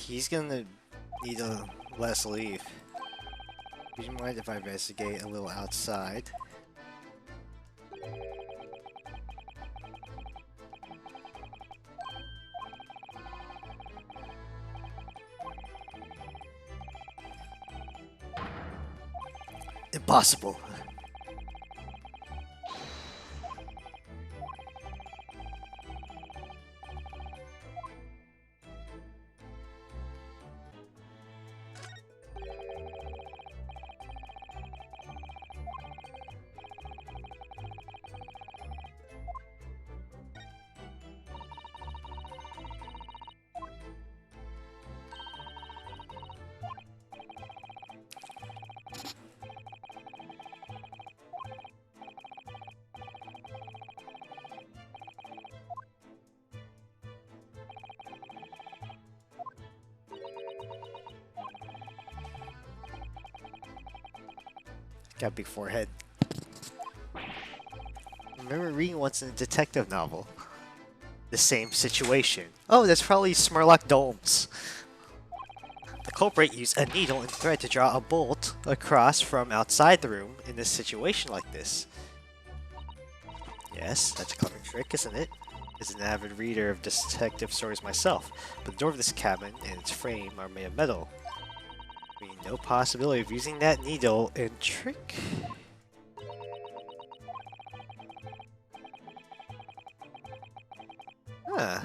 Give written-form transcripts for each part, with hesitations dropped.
He's gonna need a less leave. Would you mind if I investigate a little outside? Impossible. Got a big forehead. Remember reading once in a detective novel. The same situation. Oh, that's probably Sherlock Holmes. The culprit used a needle and thread to draw a bolt across from outside the room in a situation like this. Yes, that's a clever trick, isn't it? As an avid reader of detective stories myself, but the door of this cabin and its frame are made of metal. Meaning no possibility of using that needle and trick. Huh.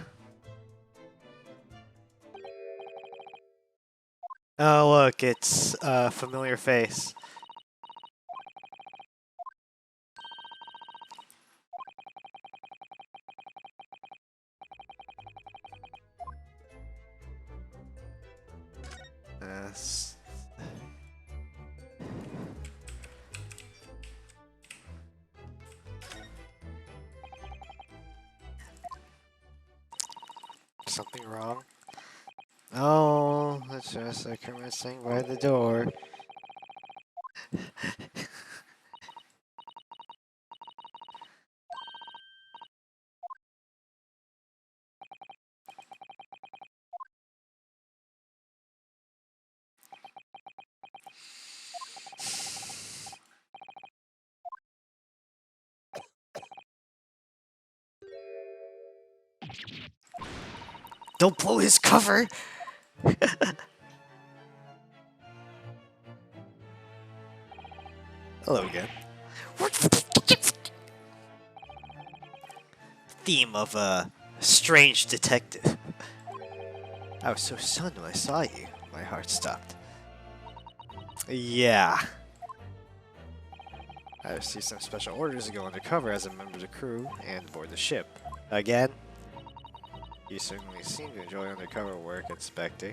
Oh look, it's a familiar face. S- Something wrong? Oh, that's just a Kermit sitting by the door. Don't blow his cover! Hello again. Theme of a strange detective. I was so stunned when I saw you. My heart stopped. Yeah. I received some special orders to go undercover as a member of the crew and board the ship. Again? You certainly seem to enjoy undercover work, Inspector.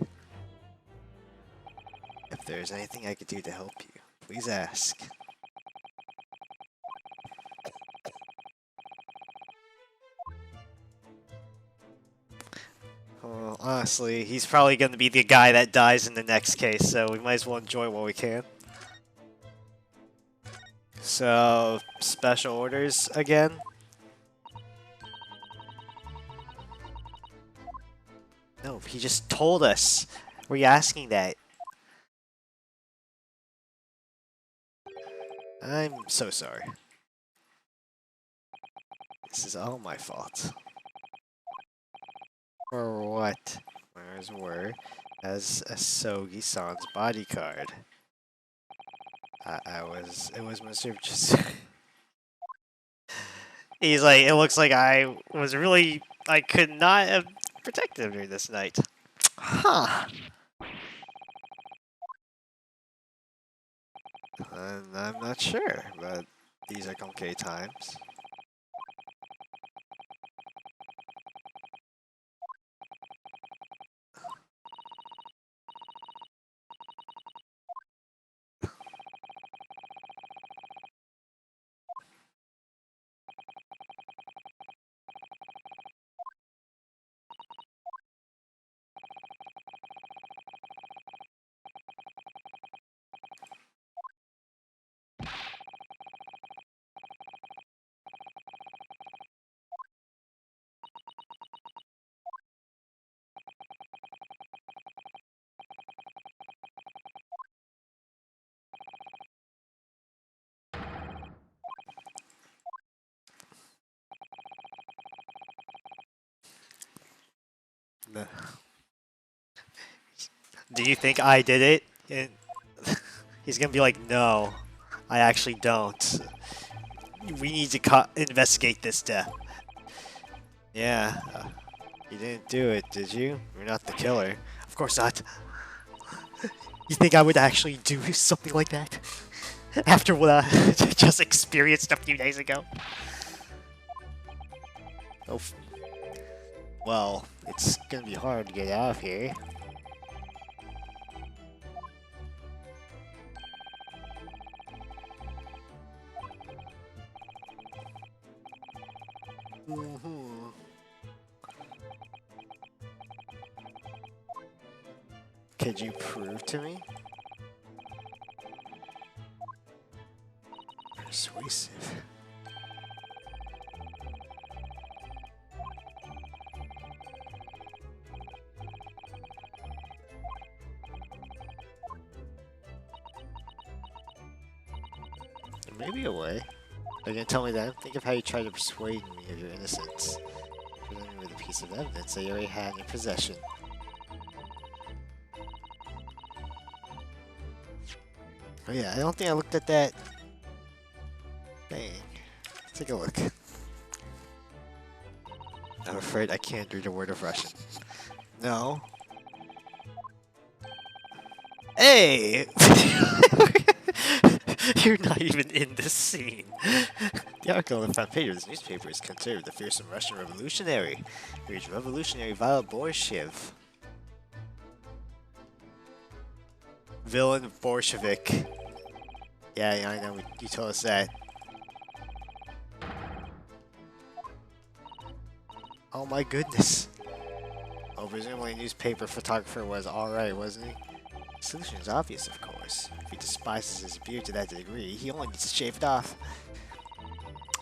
If there's anything I could do to help you, please ask. Well, honestly, he's probably going to be the guy that dies in the next case, so we might as well enjoy while we can. So, special orders again? No, he just told us. Were you asking that? I'm so sorry. This is all my fault. For what? Where's word? As a Sogi-san's bodyguard. It was Mr. Just. He's like, it looks like I could not have protected him during this night. Huh. I'm not sure, but these are complicated times. No. Do you think I did it? And he's gonna be like, no, I actually don't. We need to investigate this death. Yeah, you didn't do it, did you? You're not the killer. Of course not. You think I would actually do something like that? After what I just experienced a few days ago? Oh, well, it's gonna be hard to get out of here. Could you prove to me? Persuasive. There may be a way. Are you gonna tell me that? Think of how you tried to persuade me of your innocence. Presenting me with a piece of evidence that you already had in your possession. Oh yeah, I don't think I looked at that thing. Let's take a look. I'm afraid I can't read a word of Russian. No. Hey! You're not even in this scene. The article on the front page of this newspaper is considered the fearsome Russian revolutionary. He reads Revolutionary Violet Borshev. Villain Bolshevik. Yeah, I know. You told us that. Oh my goodness. Oh, presumably newspaper photographer was alright, wasn't he? The solution is obvious, of course. If he despises his beard to that degree, he only needs to shave it off.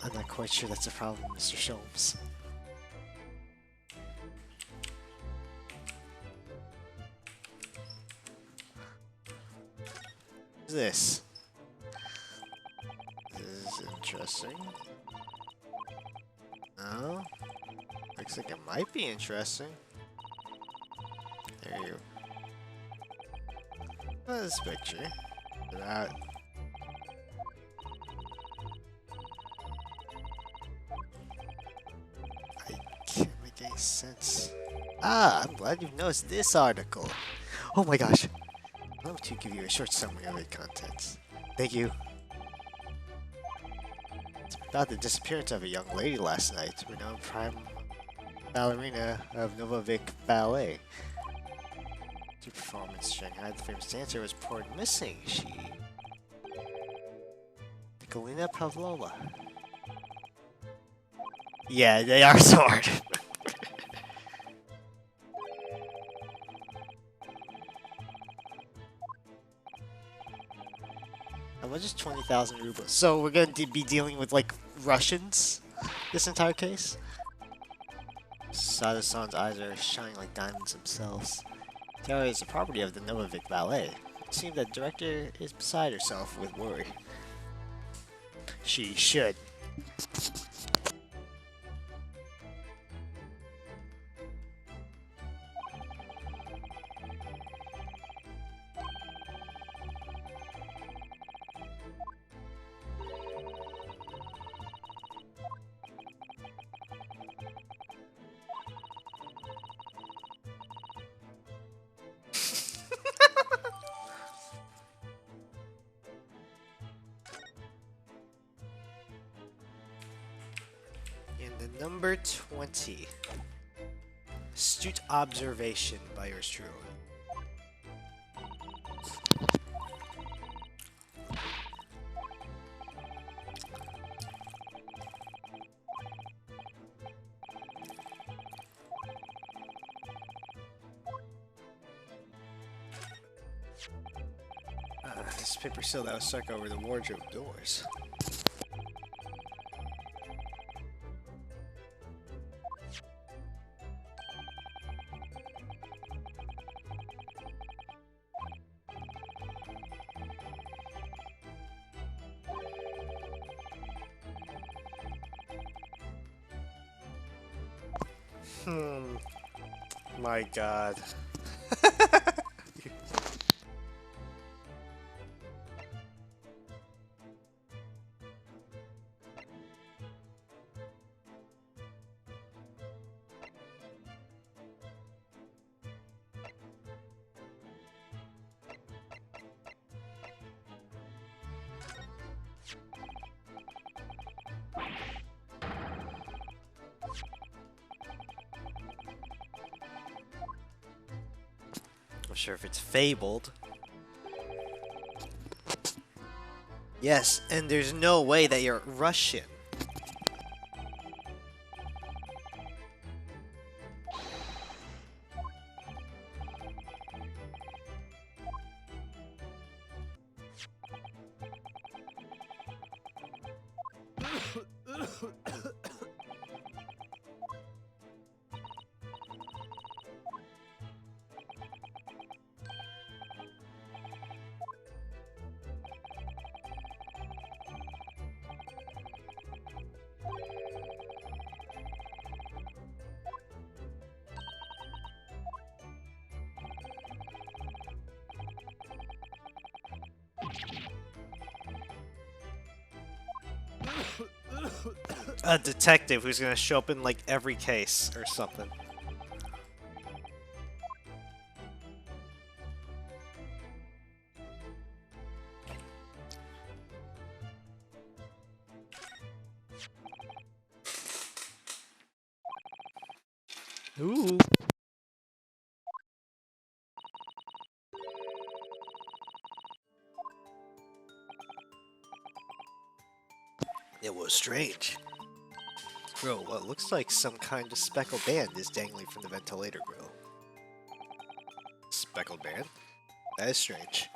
I'm not quite sure that's a problem, Mr. Sholmes. What's this? This is interesting. No? Looks like it might be interesting. There you go. This picture. That. I can't make any sense. Ah, I'm glad you've noticed this article. Oh my gosh. Let me give you a short summary of the contents. Thank you. It's about the disappearance of a young lady last night, renowned prime ballerina of Novovic Ballet. To performance in Shanghai, the famous dancer was reported missing. She... Nikolina Pavlova. Yeah, they are so hard. How much is 20,000 rubles? So we're going to be dealing with, like, Russians this entire case? Sada-san's eyes are shining like diamonds themselves. Terra is the property of the Novovic Ballet. It seems that the director is beside herself with worry. She should. Number 20. Astute observation by yours truly. This paper seal that was stuck over the wardrobe doors. My god. I'm sure if it's fabled. Yes, and there's no way that you're Russian. A detective who's gonna show up in like every case or something. Ooh. It was strange. Bro, what looks like some kind of speckled band is dangling from the ventilator grill. Speckled band? That is strange.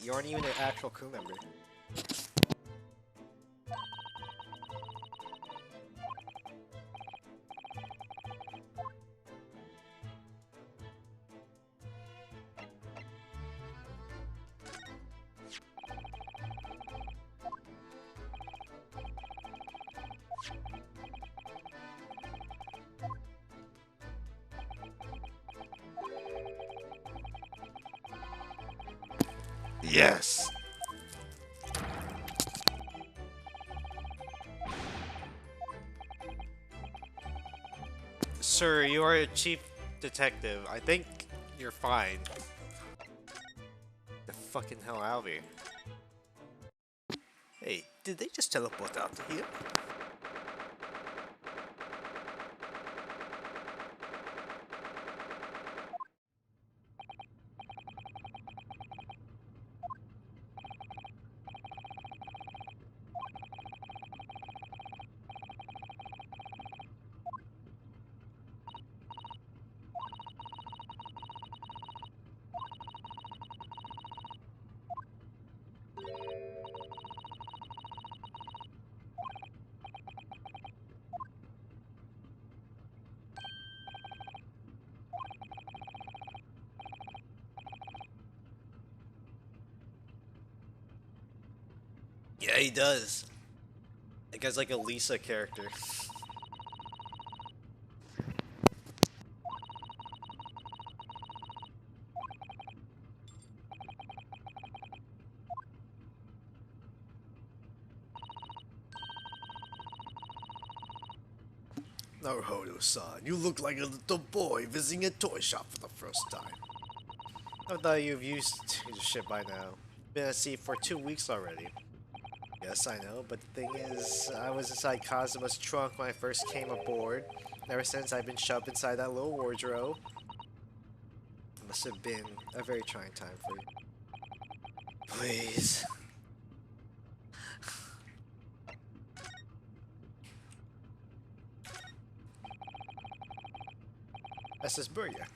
You aren't even an actual crew member. Yes! Sir, you are a chief detective. I think you're fine. The fucking hell out of here. Hey, did they just teleport out to here? Yeah, he does. That guy's like a Lisa character. Naruhodo-san, you look like a little boy visiting a toy shop for the first time. I thought you've used the shit by now. Been at sea for 2 weeks already. Yes, I know, but the thing is, I was inside Kazuma's trunk when I first came aboard. Ever since, I've been shoved inside that little wardrobe. It must have been a very trying time for you. Please. That's this burger.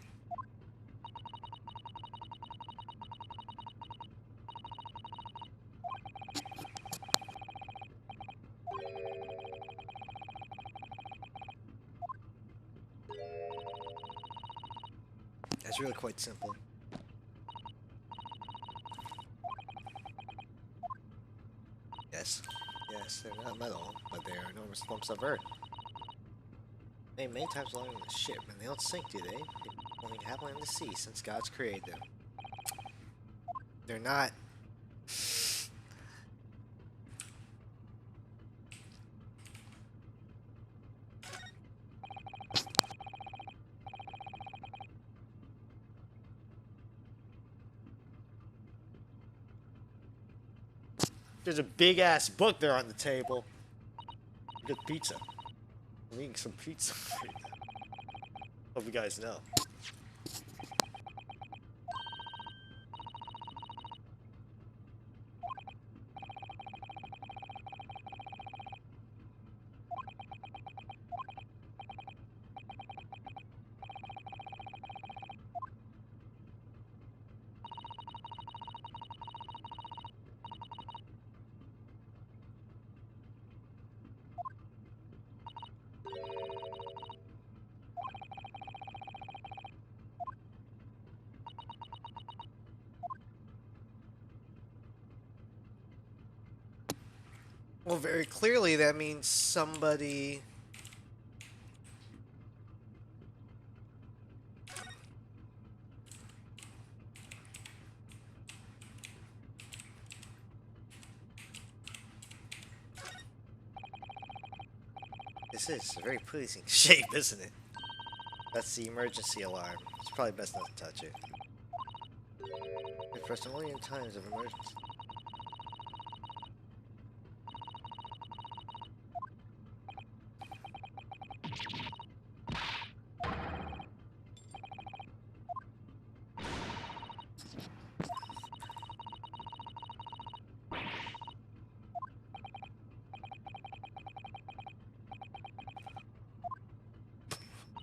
It's really quite simple. Yes. Yes, they're not metal, but they are enormous lumps of earth. They many times longer than the ship, and they don't sink, do they? They've been floating happily in the sea since God's created them. They're not. There's a big ass book there on the table. Good pizza. I'm eating some pizza. Hope you guys know. Well, very clearly that means somebody. This is a very pleasing shape, isn't it? That's the emergency alarm. It's probably best not to touch it. It's pressed only in times of emergency.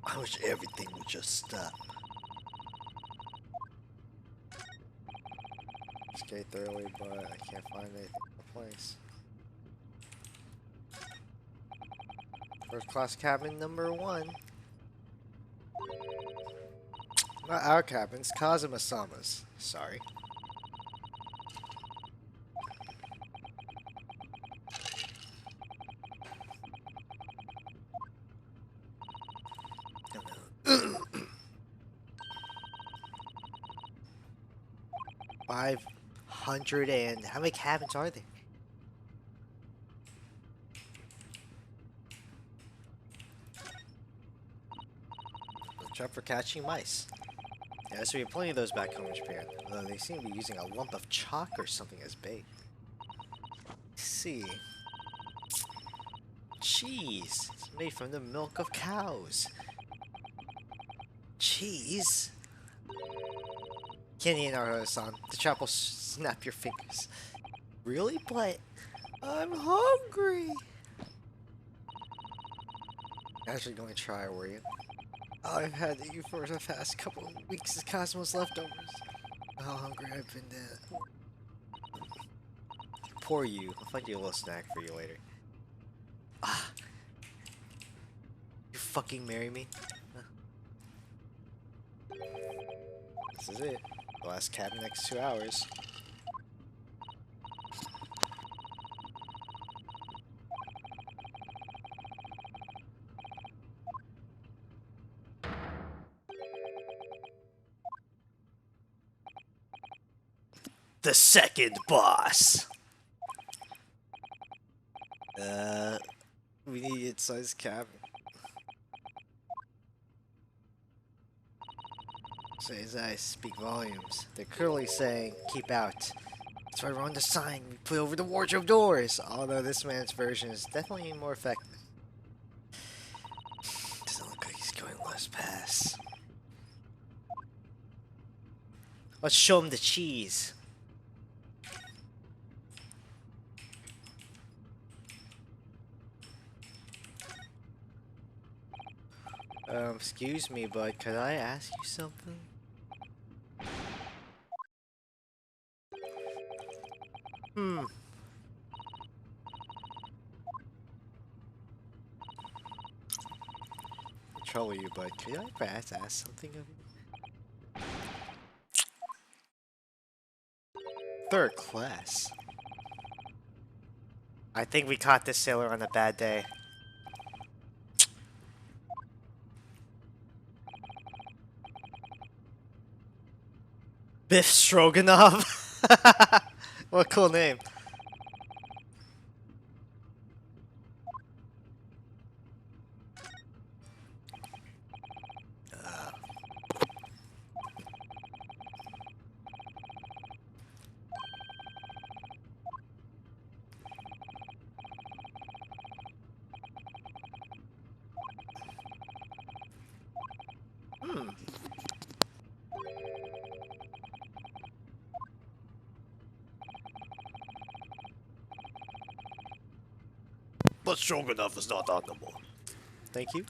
I wish everything would just stop. Skate thoroughly, but I can't find anything in the place. First class cabin number 1. Not our cabins, Kazuma-sama's. Sorry. Oh, no. 500 and... How many cabins are there? Watch out for catching mice. Yeah, so we have plenty of those back home in Japan, though they seem to be using a lump of chalk or something as bait. Let's see. Cheese. It's made from the milk of cows. Cheese? Kenny and Naruhodo-san, the trap will snap your fingers. Really? But I'm hungry. Actually going to try, were you? All I've had to eat for the past couple of weeks is Cosmo's leftovers. How hungry I've been then. Poor you. I'll find you a little snack for you later. Ah. You fucking marry me? Huh. This is it. The last cabin next 2 hours. The second boss! We need its size cabin. So his eyes speak volumes. They're clearly saying, keep out. That's why we're on the sign we put over the wardrobe doors, although this man's version is definitely more effective. Doesn't look like he's going less pass. Let's show him the cheese. Excuse me, bud, could I ask you something? Trouble you, bud. Could I perhaps ask something of you? Third class. I think we caught this sailor on a bad day. Biff Stroganoff. What a cool name. But strong enough is not honorable. Thank you.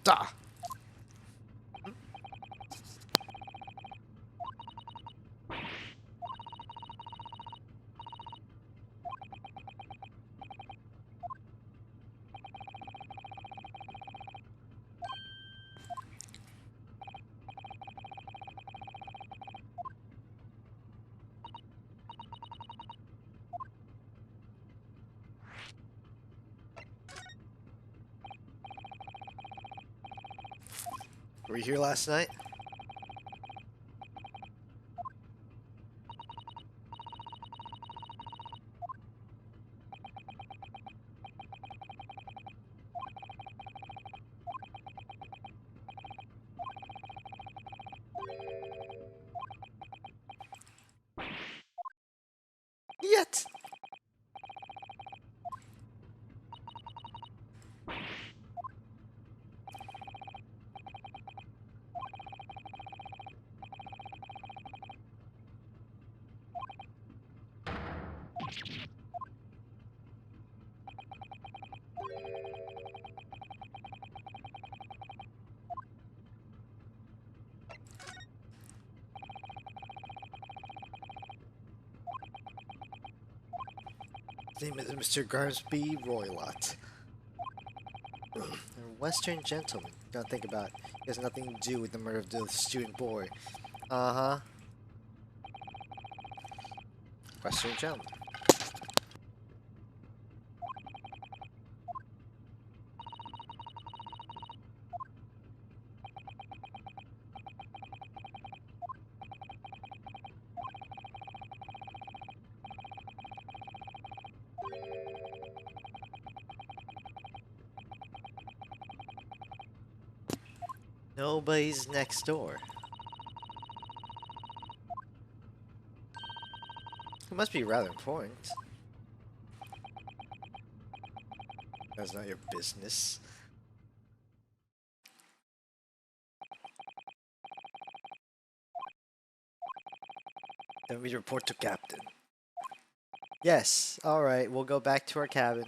Da. Were you here last night? Yet. His name is Mr. Garsby Roylott. A Western gentleman. Gotta think about it. He has nothing to do with the murder of the student boy. Uh-huh. Western gentleman. Nobody's next door. It must be rather important. That's not your business. Then we report to Captain. Yes, alright, we'll go back to our cabin.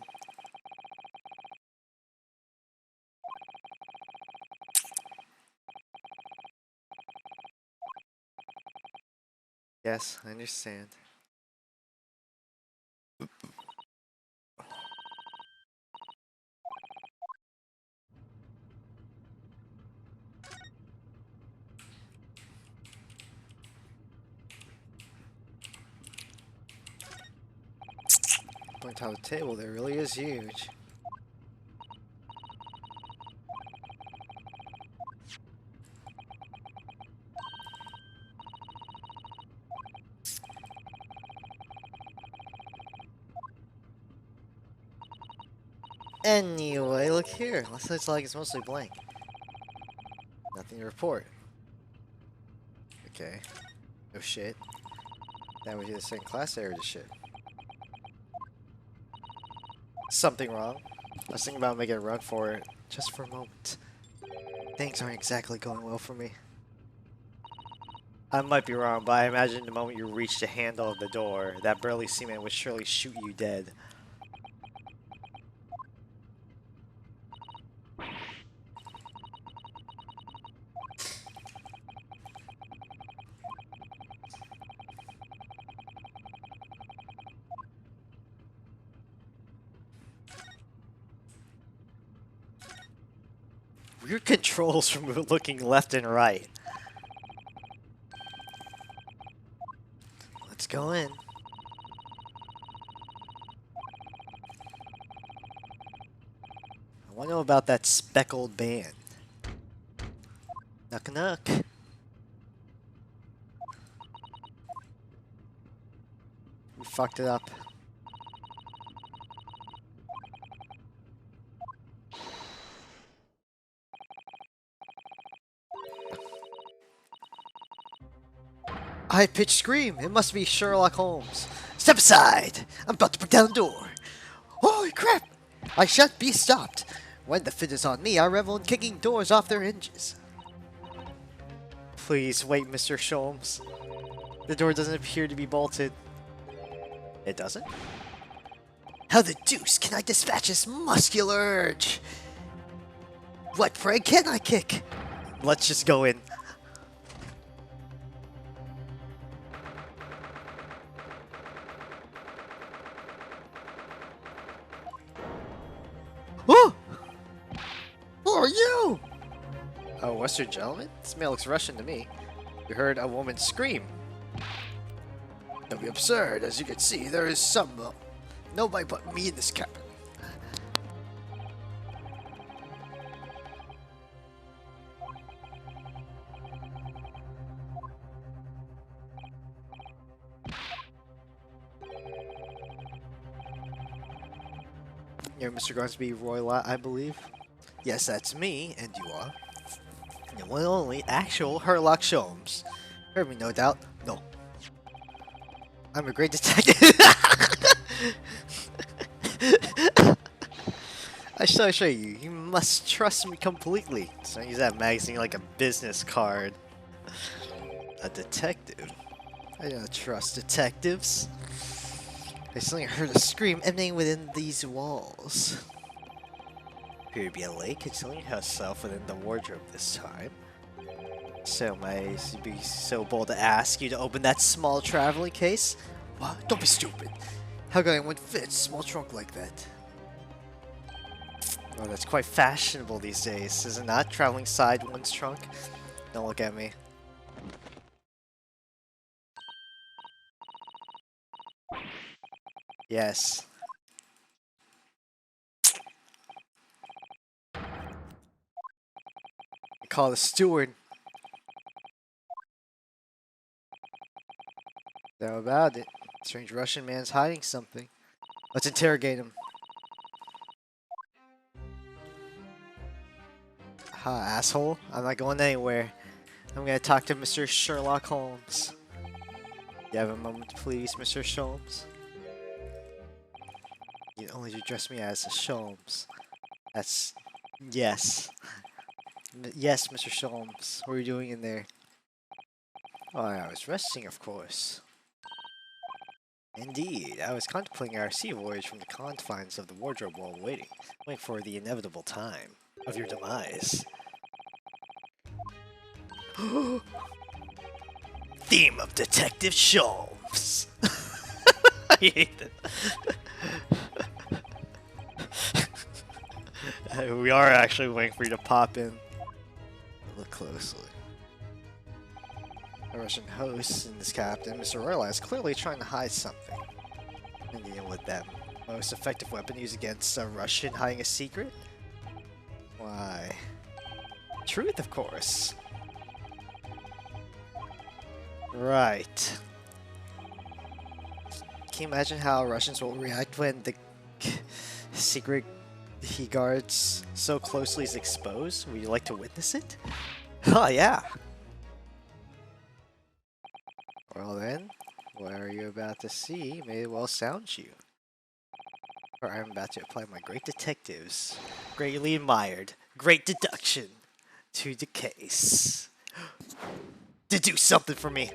Yes, I understand. Point on the table, there really is huge. Anyway, look here. Looks like it's mostly blank. Nothing to report. Okay. No shit. Then we do the same class area shit. Something wrong. I was thinking about making a run for it, just for a moment. Things aren't exactly going well for me. I might be wrong, but I imagine the moment you reach the handle of the door, that burly seaman would surely shoot you dead. Weird controls from looking left and right. Let's go in. I want to know about that speckled band. Knock knock. We fucked it up. High-pitched scream. It must be Sherlock Holmes. Step aside! I'm about to break down the door. Holy crap! I shan't be stopped. When the fit is on me, I revel in kicking doors off their hinges. Please wait, Mr. Sholmes. The door doesn't appear to be bolted. It doesn't? How the deuce can I dispatch this muscular urge? What pray can I kick? Let's just go in. Oh! Who are you? A Western gentleman? This man looks Russian to me. We heard a woman scream. Don't be absurd. As you can see, there is nobody but me in this cabin. You're Mr. Grimsby Roylott, I believe. Yes, that's me, and you are. The one and only actual Herlock Sholmes. Heard me, no doubt. No. I'm a great detective. I shall show you. You must trust me completely. So I use that magazine like a business card. A detective? I don't trust detectives. I suddenly heard a scream emanating within these walls. Appear to be a lady concealing herself within the wardrobe this time. So may I be so bold to ask you to open that small traveling case? What? Don't be stupid. How can anyone fit a small trunk like that? Oh, that's quite fashionable these days, is it not? Traveling side one's trunk? Don't look at me. Yes. Call the steward. How about it? Strange Russian man's hiding something. Let's interrogate him. Ha, asshole. I'm not going anywhere. I'm gonna talk to Mr. Sherlock Holmes. You have a moment, please, Mr. Sholmes? You only address me as Sholmes. That's... yes. Yes, Mr. Sholmes. What are you doing in there? Oh, I was resting, of course. Indeed, I was contemplating our sea voyage from the confines of the wardrobe while waiting for the inevitable time of your demise. Theme of Detective Sholmes. I hate that. We are actually waiting for you to pop in. Look closely. A Russian host in this captain, Mr. Royal, is clearly trying to hide something. And deal with them. Most effective weapon used against a Russian hiding a secret? Why? Truth, of course. Right. Can you imagine how Russians will react when the secret he guards so closely is exposed? Would you like to witness it? Oh yeah! Well then, what are you about to see may well sound you. For I'm about to apply my great detectives, greatly admired, great deduction to the case. Deduce something for me!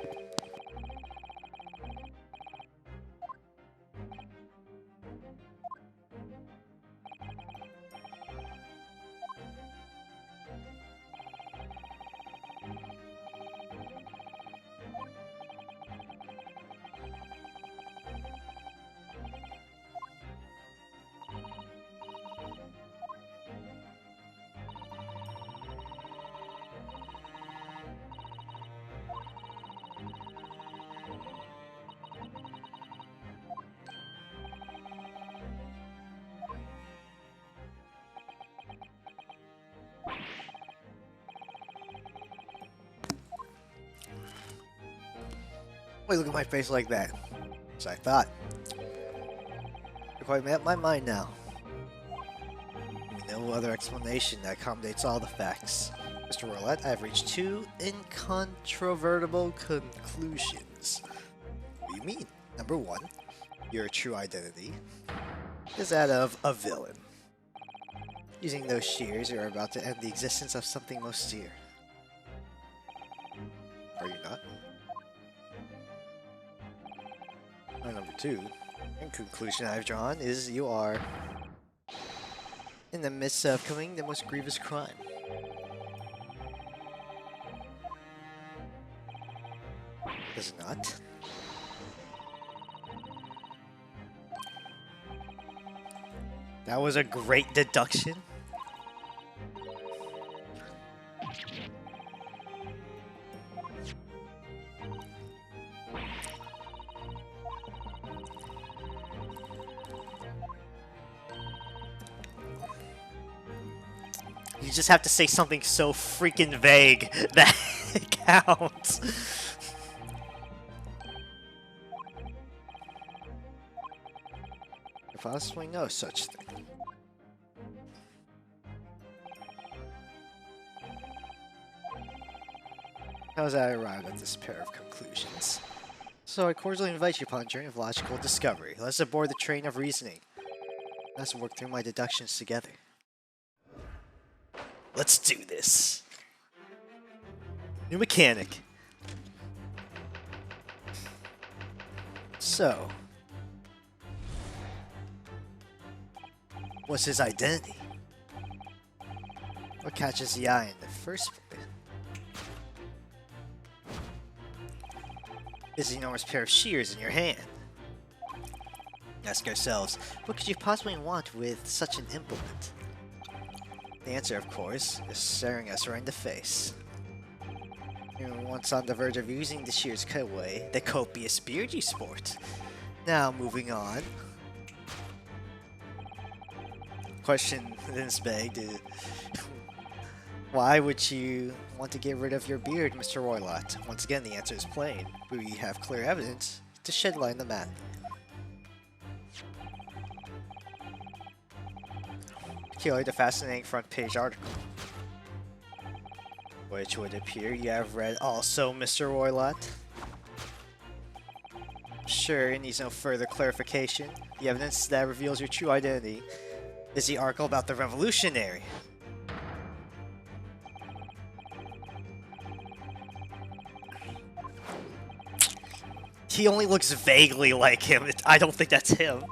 Why look at my face like that? As I thought. You're quite made up my mind now. No other explanation that accommodates all the facts. Mr. Roulette, I have reached two incontrovertible conclusions. What do you mean? Number one, your true identity is that of a villain. Using those shears, you are about to end the existence of something most dear. Are you not? And number two, and conclusion I've drawn is you are in the midst of committing the most grievous crime. Does it not? That was a great deduction. You just have to say something so freaking vague that it counts. I possibly know such thing. How has I arrived at this pair of conclusions? So I cordially invite you upon a journey of logical discovery. Let's aboard the train of reasoning. Let's work through my deductions together. Let's do this. New mechanic. So, what's his identity? What catches the eye in the first place? This enormous pair of shears in your hand. Ask ourselves, what could you possibly want with such an implement? The answer, of course, is staring us right in the face. You were once on the verge of using the shears cut away the copious beard you sport. Now, moving on. Question is begged. Why would you want to get rid of your beard, Mr. Roylott? Once again, the answer is plain. We have clear evidence to shed light on the matter. Here, the fascinating front page article, which would appear you have read also, Mr. Roylott. Sure, it needs no further clarification. The evidence that reveals your true identity is the article about the revolutionary. He only looks vaguely like him. I don't think that's him.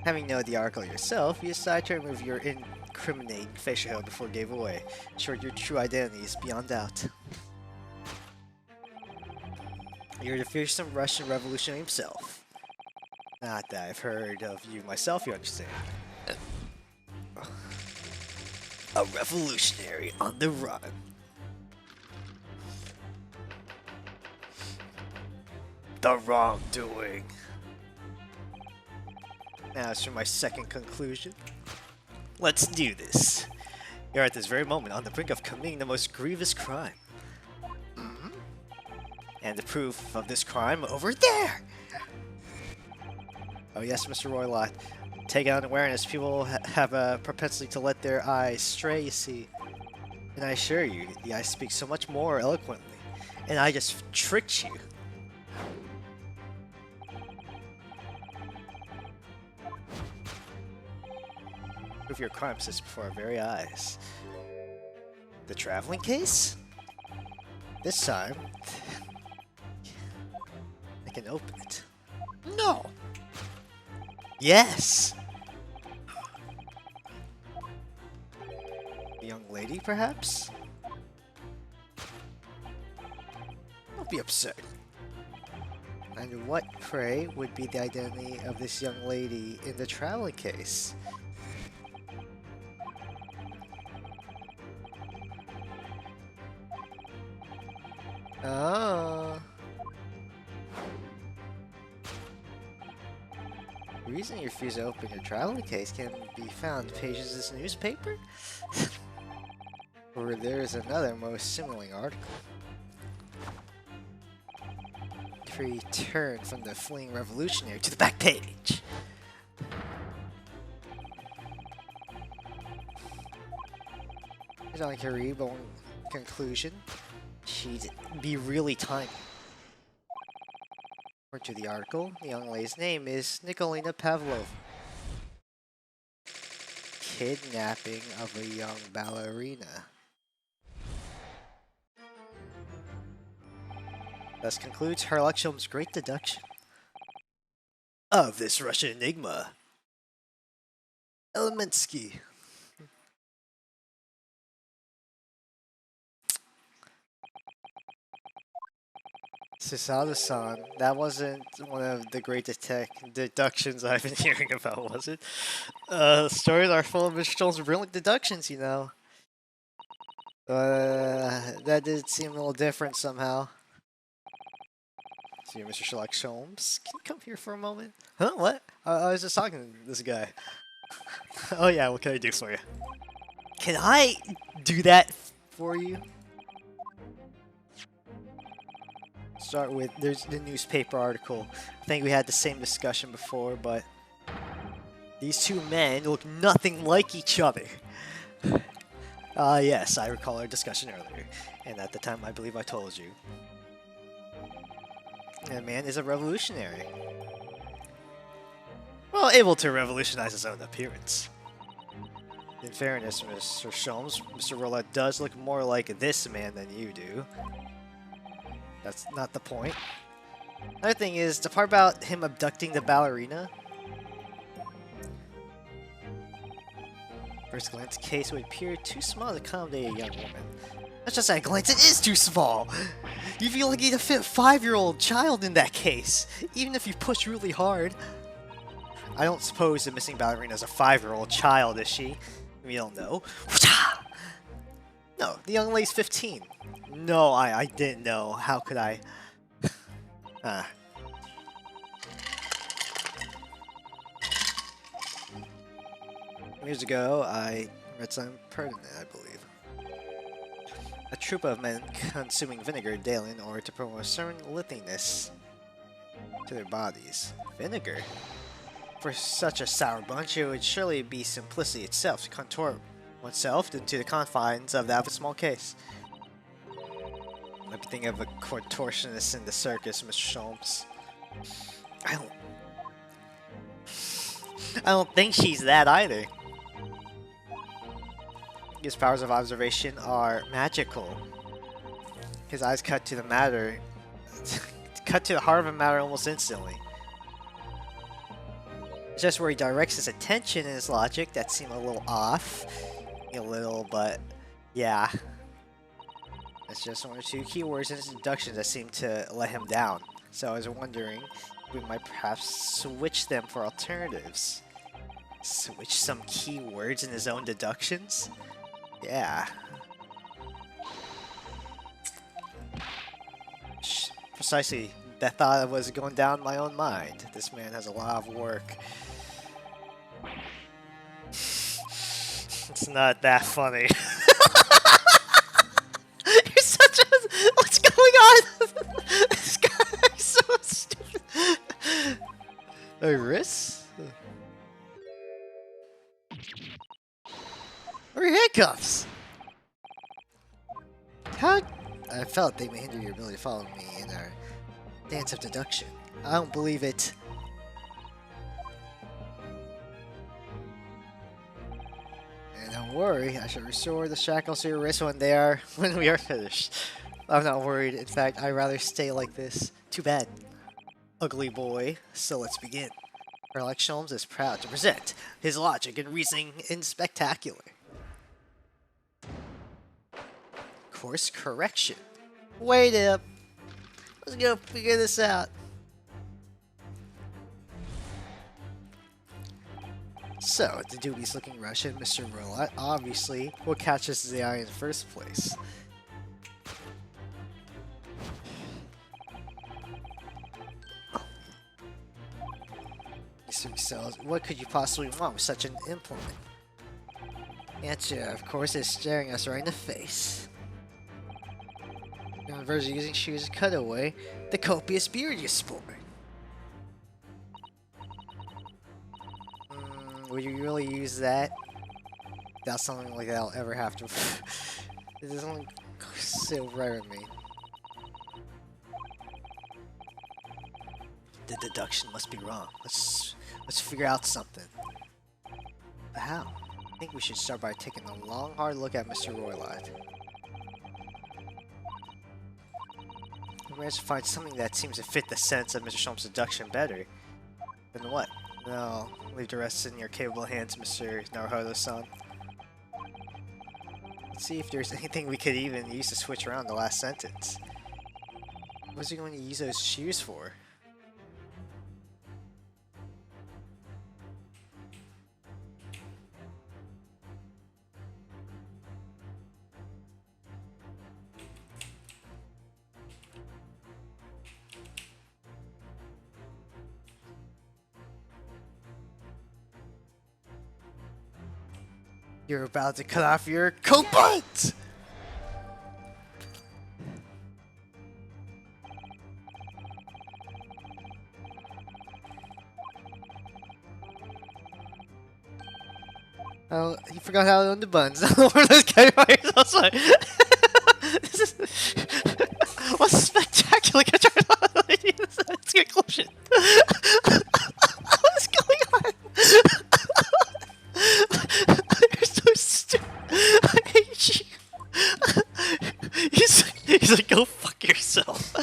Having known the article yourself, you decide to remove your incriminating facial hair before it gave away. Sure, your true identity is beyond doubt. You're the fearsome Russian revolutionary himself. Not that I've heard of you myself, you understand. A revolutionary on the run. The wrongdoing. Now, as for my second conclusion, let's do this. You're at this very moment on the brink of committing the most grievous crime. And the proof of this crime over there! Oh yes, Mr. Roylott. Taking on awareness, people have a propensity to let their eyes stray, you see. And I assure you, the eyes speak so much more eloquently. And I just tricked you. Prove your crime sits before our very eyes. The traveling case? This time, I can open it. No! Yes! A young lady, perhaps? Don't be absurd. And what, pray, would be the identity of this young lady in the traveling case? Oh. The reason you refuse to open your traveling case can be found in pages of this newspaper? Or there is another most similar article. Return from the fleeing revolutionary to the back page. Jean Carib, on conclusion, she'd be really tiny. According to the article, the young lady's name is Nikolina Pavlov. Kidnapping of a young ballerina. Thus concludes Herlock Sholmes' great deduction of this Russian enigma. Elemensky. Sisada-san, that wasn't one of the great deductions I've been hearing about, was it? Stories are full of Mr. Sholmes' brilliant deductions, you know. That did seem a little different somehow. So, Mr. Sherlock Sholmes, can you come here for a moment? Huh? What? I was just talking to this guy. Oh yeah, what can I do for you? Can I do that for you? Start with, there's the newspaper article. I think we had the same discussion before, but these two men look nothing like each other. Yes, I recall our discussion earlier, and at the time I believe I told you. That man is a revolutionary. Well, able to revolutionize his own appearance. In fairness, Mr. Sholmes, Mr. Roulette does look more like this man than you do. That's not the point. Another thing is, the part about him abducting the ballerina. First glance, the case would appear too small to accommodate a young woman. That's just at a glance, it is too small! You'd be lucky to fit a 5-year-old child in that case, even if you push really hard. I don't suppose the missing ballerina is a 5-year-old child, is she? We don't know. No, the young lady's 15. No, I didn't know. How could I? Years ago, I read something pertinent, I believe. A troop of men consuming vinegar daily in order to promote a certain lithiness to their bodies. Vinegar? For such a sour bunch, it would surely be simplicity itself to contort oneself into the confines of that of a small case. Might be thinking of a contortionist in the circus, Mr. Sholmes. I don't think she's that either. His powers of observation are magical. His eyes cut to the matter, cut to the heart of a matter almost instantly. It's just where he directs his attention and his logic that seem a little off. A little, but yeah. It's just one or two keywords in his deductions that seem to let him down. So I was wondering if we might perhaps switch them for alternatives. Switch some keywords in his own deductions? Yeah. Precisely. That thought was going down my own mind. This man has a lot of work. It's not that funny. You're such a... What's going on? This guy is so stupid. A wrist? Or your handcuffs! How? I felt they may hinder your ability to follow me in our dance of deduction. I don't believe it. And don't worry, I shall restore the shackles to your wrist when we are finished. I'm not worried. In fact, I'd rather stay like this. Too bad, ugly boy. So let's begin. Herlock Sholmes is proud to present his logic and reasoning in spectacular. Course correction. Wait up. Let's go figure this out. So, the dubious-looking Russian, Mr. Roulette, obviously what catches the eye in the first place. Mr. Cells, what could you possibly want with such an implement? Answer, of course, is staring us right in the face. The version using shears to cut away the copious beard you sport. Would you really use that? That's something like that I'll ever have to. It doesn't sit right with me. The deduction must be wrong. Let's figure out something. But how? I think we should start by taking a long, hard look at Mr. Roylott. We managed to find something that seems to fit the sense of Mr. Sholmes' deduction better. Then what? No, leave the rest in your capable hands, Mr. Naruhodo-san. Let's see if there's anything we could even use to switch around the last sentence. What's he going to use those shears for? You're about to cut off your coat butt! Oh, you forgot how to own the buns. This guy by yourself. Sorry. This is what's spectacular. Let's get close. What's going on? You're so stupid. I hate you. He's like, go fuck yourself.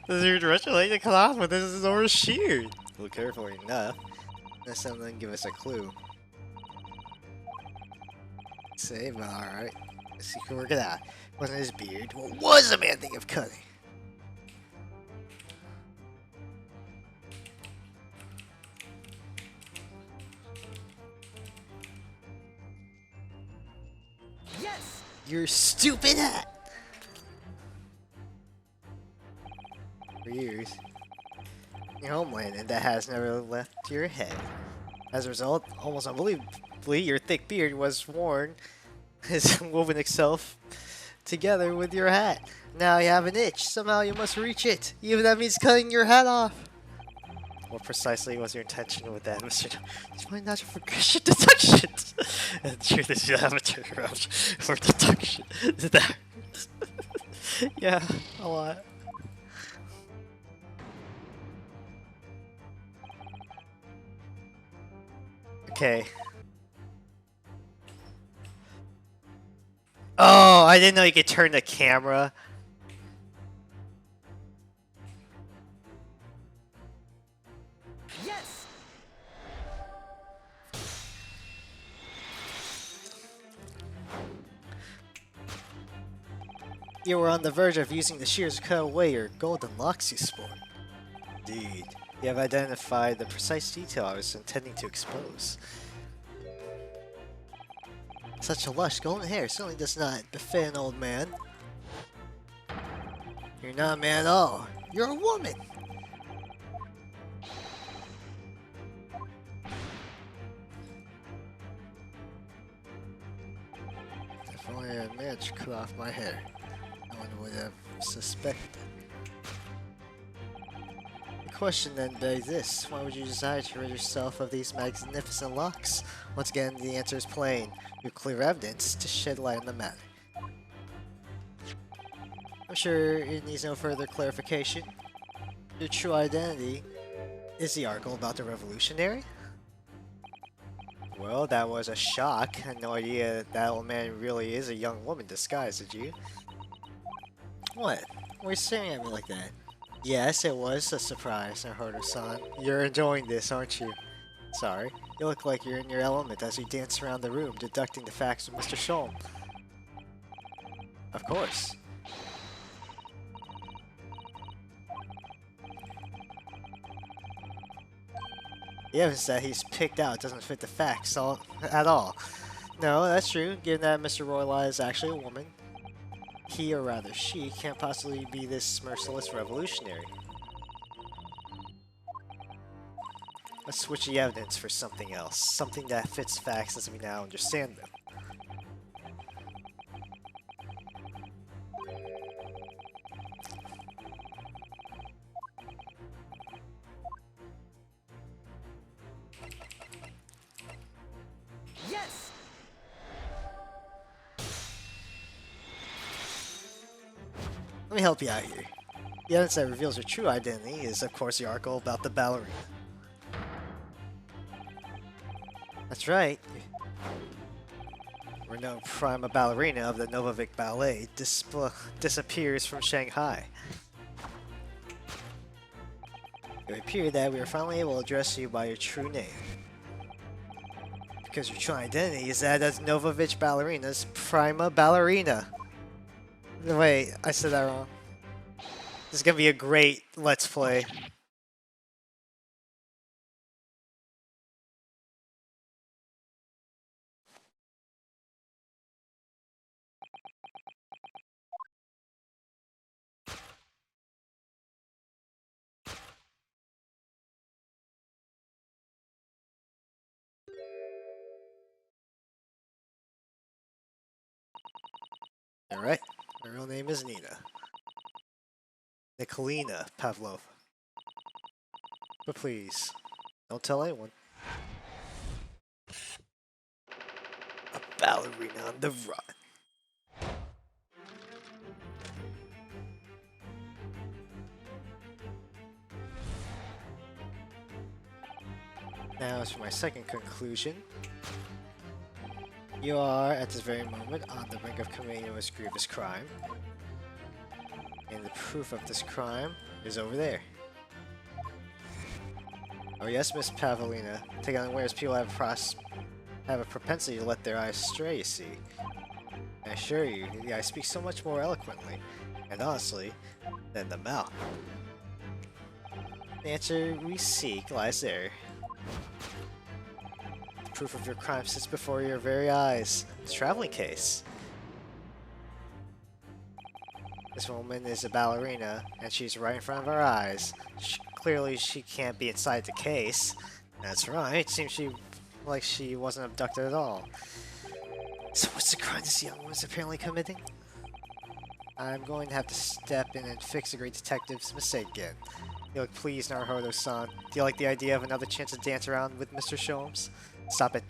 This is your direction like to cut off, but this is over sheared. Look carefully enough. That's something give us a clue. Say, well, alright. Let's see if we can work it out. Wasn't his beard? What was the man thinking of cutting? Yes! Your stupid hat! For years, your homeland, and that has never left your head. As a result, almost unbelievably, your thick beard was has woven itself together with your hat. Now you have an itch. Somehow you must reach it, even if that means cutting your hat off. What precisely was your intention with that, Mr. It's my natural progression deduction. And the truth is, you have a turnaround for deduction. That yeah, a lot. Okay. Oh, I didn't know you could turn the camera. Yes. You were on the verge of using the shears to cut away your golden locks you sport. Indeed. You have identified the precise detail I was intending to expose. Such a lush golden hair certainly does not befit an old man. You're not a man at all. You're a woman. If only I had managed to cut off my hair, no one would have suspected. The question then begs this. Why would you desire to rid yourself of these magnificent locks? Once again, the answer is plain. You have clear evidence to shed light on the matter. I'm sure it needs no further clarification. Your true identity is the article about the revolutionary? Well, that was a shock. I had no idea that old man really is a young woman disguised, did you? What? Why are you staring at me like that? Yes, it was a surprise, Naruhodo-san. You're enjoying this, aren't you? Sorry. You look like you're in your element as we dance around the room, deducting the facts from Mr. Sholmes. Of course. The evidence that he's picked out doesn't fit the facts at all. No, that's true, given that Mr. Royal is actually a woman. He, or rather she, can't possibly be this merciless revolutionary. Let's switch the evidence for something else. Something that fits facts as we now understand them. Yes! Let me help you out here. The evidence that reveals your true identity is, of course, the article about the ballerina. That's right. Renowned prima ballerina of the Novovic Ballet disappears from Shanghai. It would appear that we are finally able to address you by your true name. Because your true identity is that as Novovic Ballerina's prima ballerina. Wait, I said that wrong. This is gonna be a great Let's Play. Alright, my real name is Nina. Nikolina Pavlova. But please, don't tell anyone. A ballerina on the run. Now, as for my second conclusion, you are, at this very moment, on the brink of committing a most grievous crime. And the proof of this crime is over there. Oh yes, Miss Pavlina. Take unawares, people have a propensity to let their eyes stray, you see. I assure you, the eye speaks so much more eloquently, and honestly, than the mouth. The answer we seek lies there. The proof of your crime sits before your very eyes. It's a traveling case. This woman is a ballerina, and she's right in front of our eyes. Clearly, she can't be inside the case. That's right. It seems like she wasn't abducted at all. So what's the crime this young woman's apparently committing? I'm going to have to step in and fix the great detective's mistake again. You look pleased, Naruhodo-san. Do you like the idea of another chance to dance around with Mr. Sholmes? Stop it.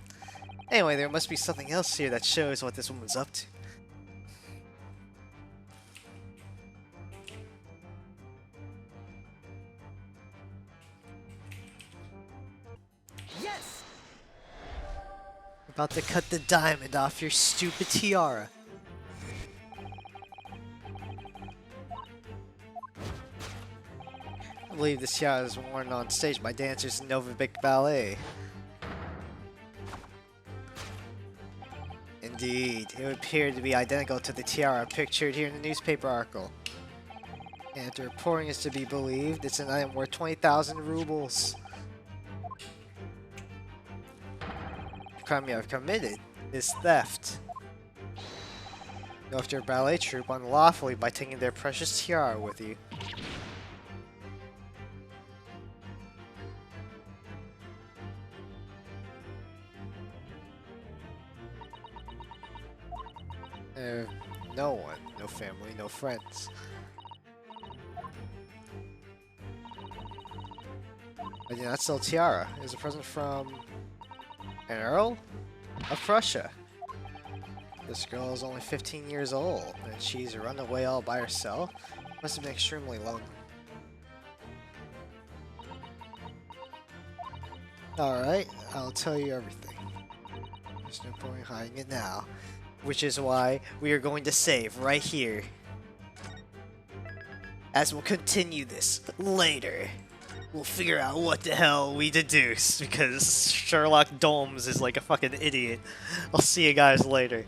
Anyway, there must be something else here that shows what this woman's up to. Yes! About to cut the diamond off your stupid tiara. I believe this tiara is worn on stage by dancers in Novovic Ballet. Indeed, it would appear to be identical to the tiara pictured here in the newspaper article. And if the reporting is to be believed, it's an item worth 20,000 rubles. The crime you have committed is theft. You left your ballet troupe unlawfully by taking their precious tiara with you. No one, no family, no friends. I did not sell tiara. It was a present from an Earl of Prussia. This girl is only 15 years old, and she's run away all by herself. Must have been extremely lonely. Alright, I'll tell you everything. There's no point in hiding it now. Which is why we are going to save right here. As we'll continue this later. We'll figure out what the hell we deduce, because Sherlock Holmes is like a fucking idiot. I'll see you guys later.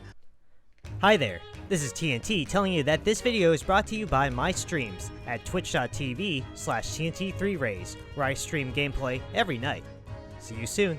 Hi there, this is TNT telling you that this video is brought to you by my streams at twitch.tv/TNT3Rays, where I stream gameplay every night. See you soon.